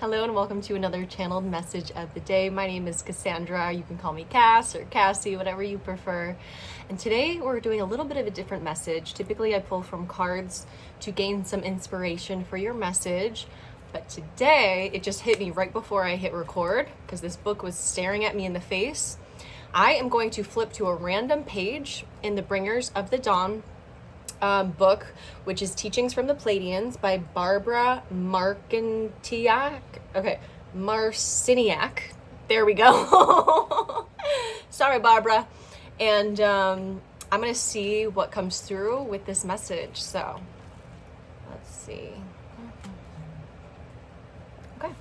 Hello and welcome to another channeled message of the day. My name is Cassandra. You can call me Cass or Cassie, whatever you prefer. And today we're doing a little bit of a different message. Typically I pull from cards to gain some inspiration for your message. But today it just hit me right before I hit record because this book was staring at me in the face. I am going to flip to a random page in the Bringers of the Dawn book, which is Teachings from the Pleiadians by Barbara Marciniak. Marciniak. There we go. Sorry, Barbara. And I'm going to see what comes through with this message. So let's see. Okay.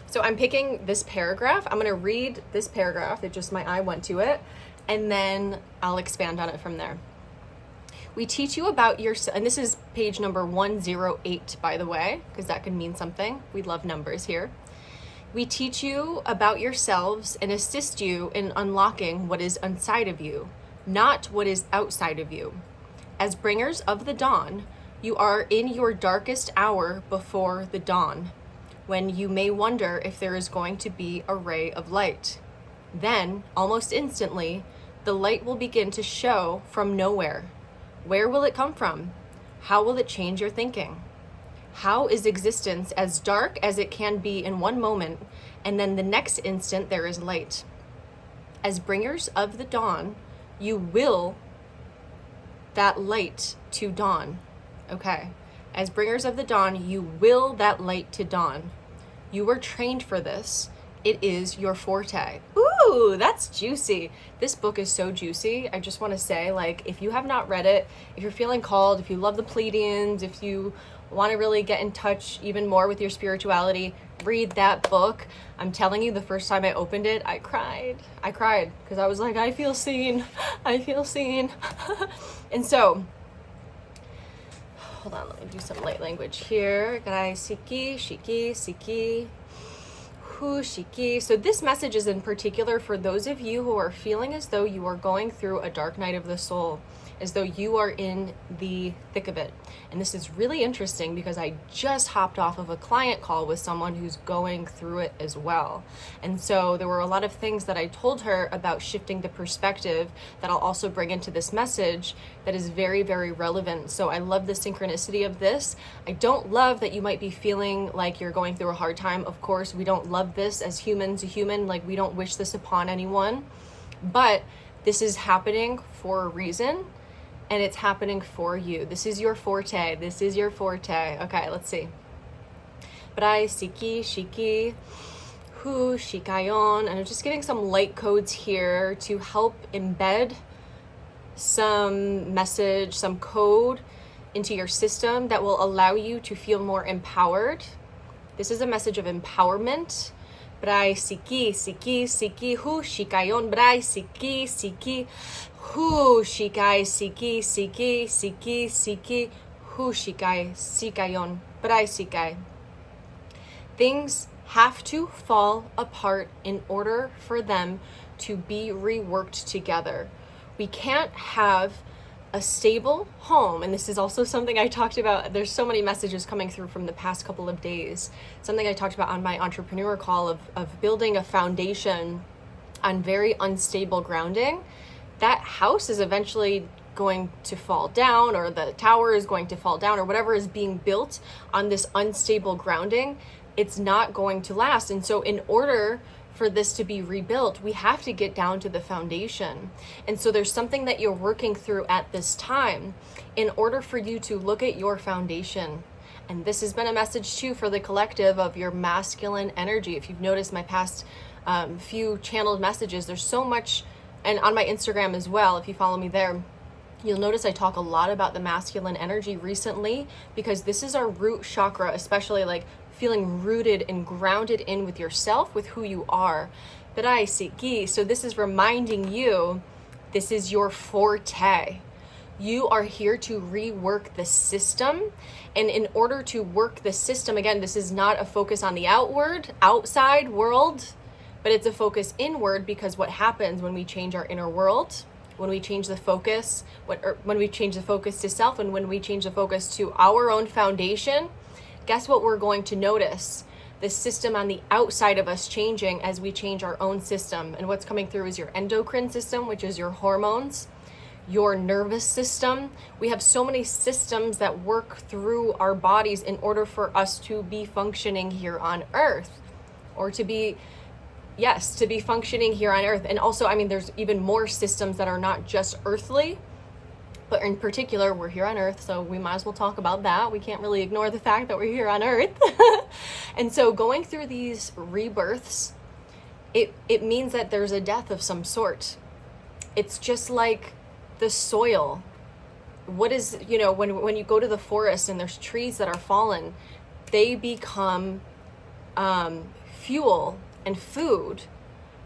So I'm picking this paragraph. I'm going to read this paragraph. My eye went to it. And then I'll expand on it from there. We teach you about yourself, and this is page number 108, by the way, because that could mean something. We love numbers here. We teach you about yourselves and assist you in unlocking what is inside of you, not what is outside of you. As bringers of the dawn, you are in your darkest hour before the dawn, when you may wonder if there is going to be a ray of light. Then, almost instantly, the light will begin to show from nowhere. Where will it come from? How will it change your thinking? How is existence as dark as it can be in one moment, and then the next instant there is light? As bringers of the dawn, you will that light to dawn. Okay. As bringers of the dawn, you will that light to dawn. You were trained for this. It is your forte. Ooh, that's juicy. This book is so juicy. I just want to say, if you have not read it, if you're feeling called, if you love the Pleiadians, if you want to really get in touch even more with your spirituality, read that book. I'm telling you, the first time I opened it, I cried because I was like, I feel seen. I feel seen. And so, hold on, let me do some light language here. Garai siki, shiki, siki. Shiki. So this message is in particular for those of you who are feeling as though you are going through a dark night of the soul, as though you are in the thick of it. And this is really interesting because I just hopped off of a client call with someone who's going through it as well. And so there were a lot of things that I told her about shifting the perspective that I'll also bring into this message that is very, very relevant. So I love the synchronicity of this. I don't love that you might be feeling like you're going through a hard time. Of course, we don't love this as human to human. We don't wish this upon anyone. But this is happening for a reason. And it's happening for you. This is your forte. This is your forte. Okay, let's see. Brai, siki, shiki, hu, shikayon. And I'm just giving some light codes here to help embed some message, some code into your system that will allow you to feel more empowered. This is a message of empowerment. Brai, siki, siki, siki, hu, shikayon. Brai, siki, siki, hu, shikai, siki, siki, siki, siki, hu, shikai, sikayon. Brai, sikai. Things have to fall apart in order for them to be reworked together. We can't have a stable home, and this is also something I talked about. There's so many messages coming through from the past couple of days. Something I talked about on my entrepreneur call of building a foundation on very unstable grounding. That house is eventually going to fall down, or the tower is going to fall down, or whatever is being built on this unstable grounding. It's not going to last. And so in order for this to be rebuilt, we have to get down to the foundation. And so there's something that you're working through at this time in order for you to look at your foundation. And this has been a message too for the collective of your masculine energy. If you've noticed my past few channeled messages, there's so much, and on my Instagram as well, if you follow me there, you'll notice I talk a lot about the masculine energy recently because this is our root chakra, especially feeling rooted and grounded in with yourself, with who you are. Brai siki. So this is reminding you, this is your forte. You are here to rework the system. And in order to work the system, again, this is not a focus on the outside world, but it's a focus inward, because what happens when we change our inner world, when we change the focus, when we change the focus to self, and when we change the focus to our own foundation, guess what we're going to notice? the system on the outside of us changing as we change our own system. And what's coming through is your endocrine system, which is your hormones, your nervous system. We have so many systems that work through our bodies in order for us to be functioning here on earth, or to be functioning here on earth. And also, I mean, there's even more systems that are not just earthly, but in particular, we're here on earth, so we might as well talk about that. We can't really ignore the fact that we're here on earth. And so going through these rebirths, it means that there's a death of some sort. It's just like the soil. What is, when you go to the forest and there's trees that are fallen, they become fuel and food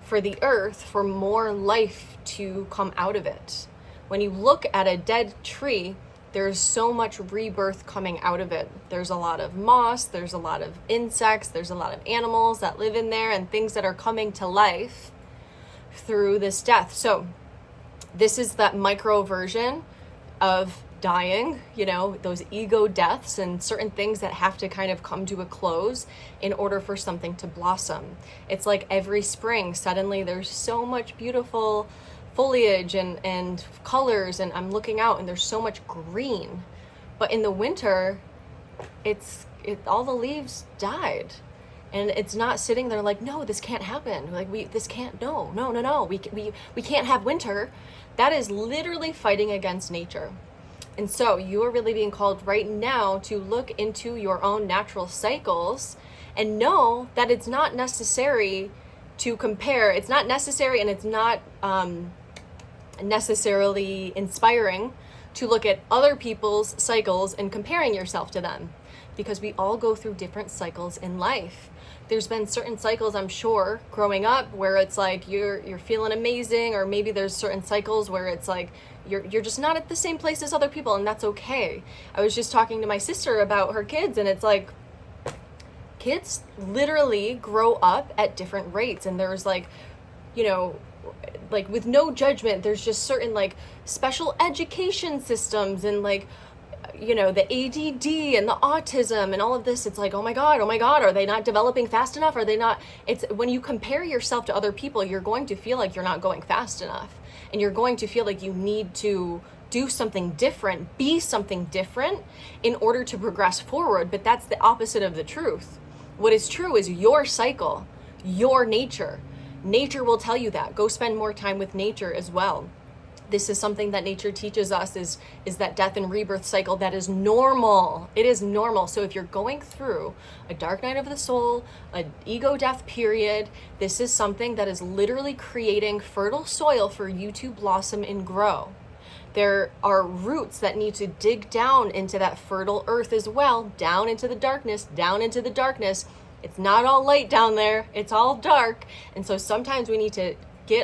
for the earth, for more life to come out of it. When you look at a dead tree, there's so much rebirth coming out of it. There's a lot of moss, there's a lot of insects, there's a lot of animals that live in there and things that are coming to life through this death. So this is that micro version of dying, those ego deaths and certain things that have to kind of come to a close in order for something to blossom. It's like every spring, suddenly there's so much beautiful foliage and colors, and I'm looking out and there's so much green. But in the winter, all the leaves died. And it's not sitting there like, no, this can't happen. Like we can't have winter. That is literally fighting against nature. And so you are really being called right now to look into your own natural cycles and know that it's not necessary to compare. It's not necessary, and it's not necessarily inspiring to look at other people's cycles and comparing yourself to them, because we all go through different cycles in life. There's been certain cycles, I'm sure, growing up where it's like you're feeling amazing, or maybe there's certain cycles where it's like you're just not at the same place as other people, and that's okay. I was just talking to my sister about her kids, and it's like kids literally grow up at different rates, and there's like with no judgment, there's just certain like special education systems and like the ADD and the autism and all of this. It's like, oh my God, are they not developing fast enough? Are they not? It's when you compare yourself to other people, you're going to feel like you're not going fast enough, and you're going to feel like you need to do something different, be something different in order to progress forward. But that's the opposite of the truth. What is true is your cycle, your nature. Nature will tell you that. Go spend more time with nature as well. This is something that nature teaches us is that death and rebirth cycle that is normal. It is normal. So if you're going through a dark night of the soul, an ego death period, this is something that is literally creating fertile soil for you to blossom and grow. There are roots that need to dig down into that fertile earth as well, down into the darkness, It's not all light down there. It's all dark. And so sometimes we need to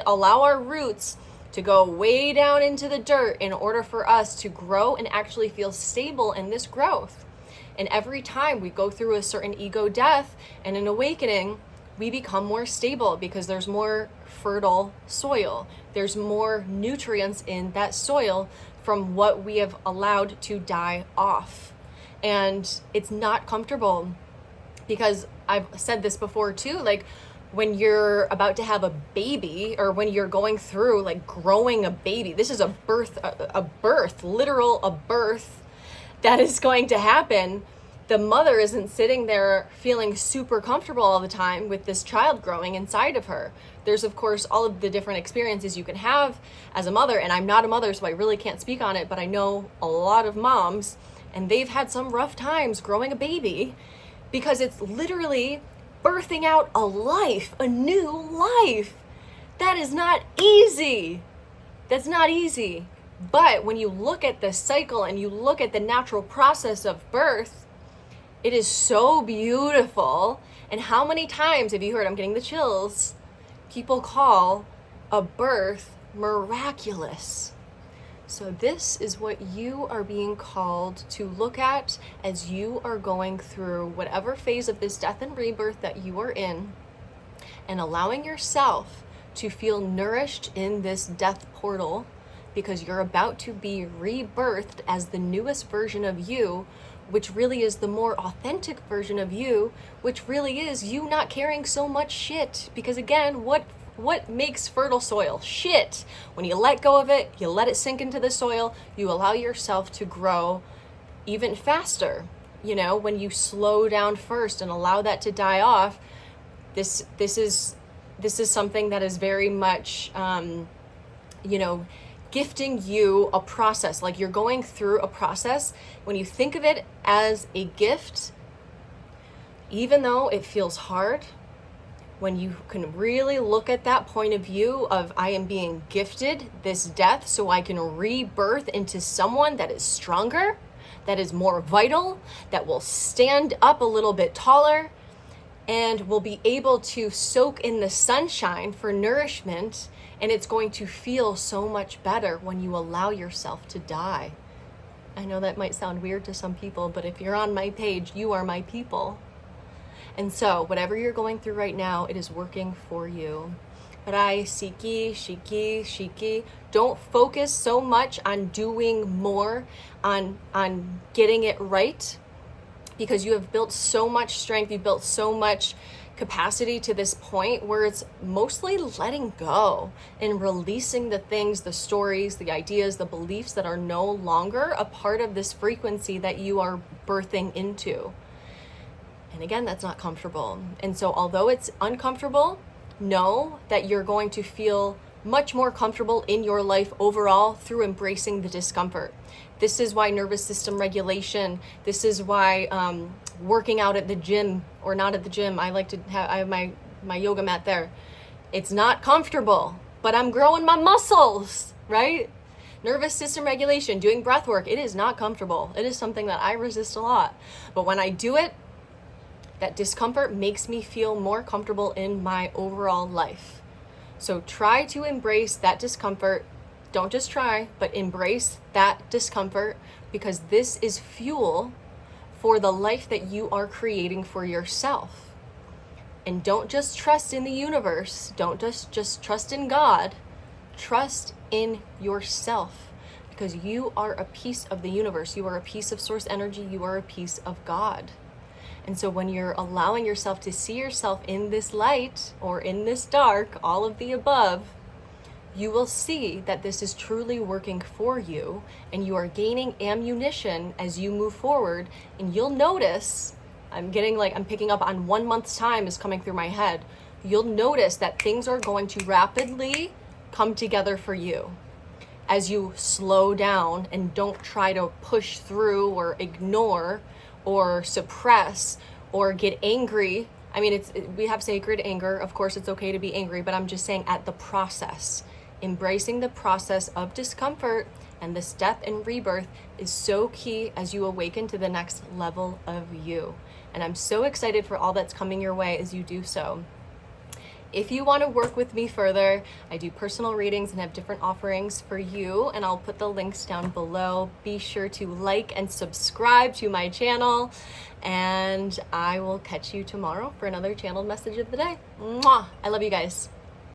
allow our roots to go way down into the dirt in order for us to grow and actually feel stable in this growth. And every time we go through a certain ego death and an awakening, we become more stable because there's more fertile soil. There's more nutrients in that soil from what we have allowed to die off. And it's not comfortable, because I've said this before too, like when you're about to have a baby, or when you're going through like growing a baby, this is a birth that is going to happen. The mother isn't sitting there feeling super comfortable all the time with this child growing inside of her. There's of course all of the different experiences you can have as a mother, and I'm not a mother, so I really can't speak on it, but I know a lot of moms, and they've had some rough times growing a baby, because it's literally birthing out a life, a new life. That is not easy. That's not easy. But when you look at the cycle and you look at the natural process of birth, it is so beautiful. And how many times have you heard, I'm getting the chills, people call a birth miraculous? So this is what you are being called to look at as you are going through whatever phase of this death and rebirth that you are in, and allowing yourself to feel nourished in this death portal, because you're about to be rebirthed as the newest version of you which really is the more authentic version of you, which really is you not carrying so much shit. Because again, what makes fertile soil? Shit. When you let go of it, you let it sink into the soil, you allow yourself to grow even faster. You know, when you slow down first and allow that to die off, this is something that is very much, you know, gifting you a process. Like you're going through a process. When you think of it as a gift, even though it feels hard, when you can really look at that point of view of I am being gifted this death so I can rebirth into someone that is stronger, that is more vital, that will stand up a little bit taller, and will be able to soak in the sunshine for nourishment. And it's going to feel so much better when you allow yourself to die. I know that might sound weird to some people, but if you're on my page, you are my people. And so whatever you're going through right now, it is working for you. Rai, Siki, Shiki, Shiki. Don't focus so much on doing more, on getting it right, because you have built so much strength, you've built so much capacity to this point where it's mostly letting go and releasing the things, the stories, the ideas, the beliefs that are no longer a part of this frequency that you are birthing into. And again, that's not comfortable. And so although it's uncomfortable, know that you're going to feel much more comfortable in your life overall through embracing the discomfort. This is why nervous system regulation, this is why working out at the gym, or not at the gym, I have my yoga mat there. It's not comfortable, but I'm growing my muscles, right? Nervous system regulation, doing breath work, it is not comfortable. It is something that I resist a lot. But when I do it, that discomfort makes me feel more comfortable in my overall life. So try to embrace that discomfort. Don't just try, but embrace that discomfort, because this is fuel for the life that you are creating for yourself. And don't just trust in the universe. Don't just trust in God. Trust in yourself, because you are a piece of the universe. You are a piece of source energy. You are a piece of God. And so when you're allowing yourself to see yourself in this light or in this dark, all of the above, you will see that this is truly working for you, and you are gaining ammunition as you move forward. And you'll notice, I'm picking up on 1 month's time is coming through my head. You'll notice that things are going to rapidly come together for you as you slow down and don't try to push through or ignore or suppress or get angry. I mean, we have sacred anger. Of course, it's okay to be angry, but I'm just saying at the process. Embracing the process of discomfort and this death and rebirth is so key as you awaken to the next level of you. And I'm so excited for all that's coming your way as you do so. If you want to work with me further, I do personal readings and have different offerings for you, and I'll put the links down below. Be sure to like and subscribe to my channel, and I will catch you tomorrow for another channeled message of the day. Mwah! I love you guys.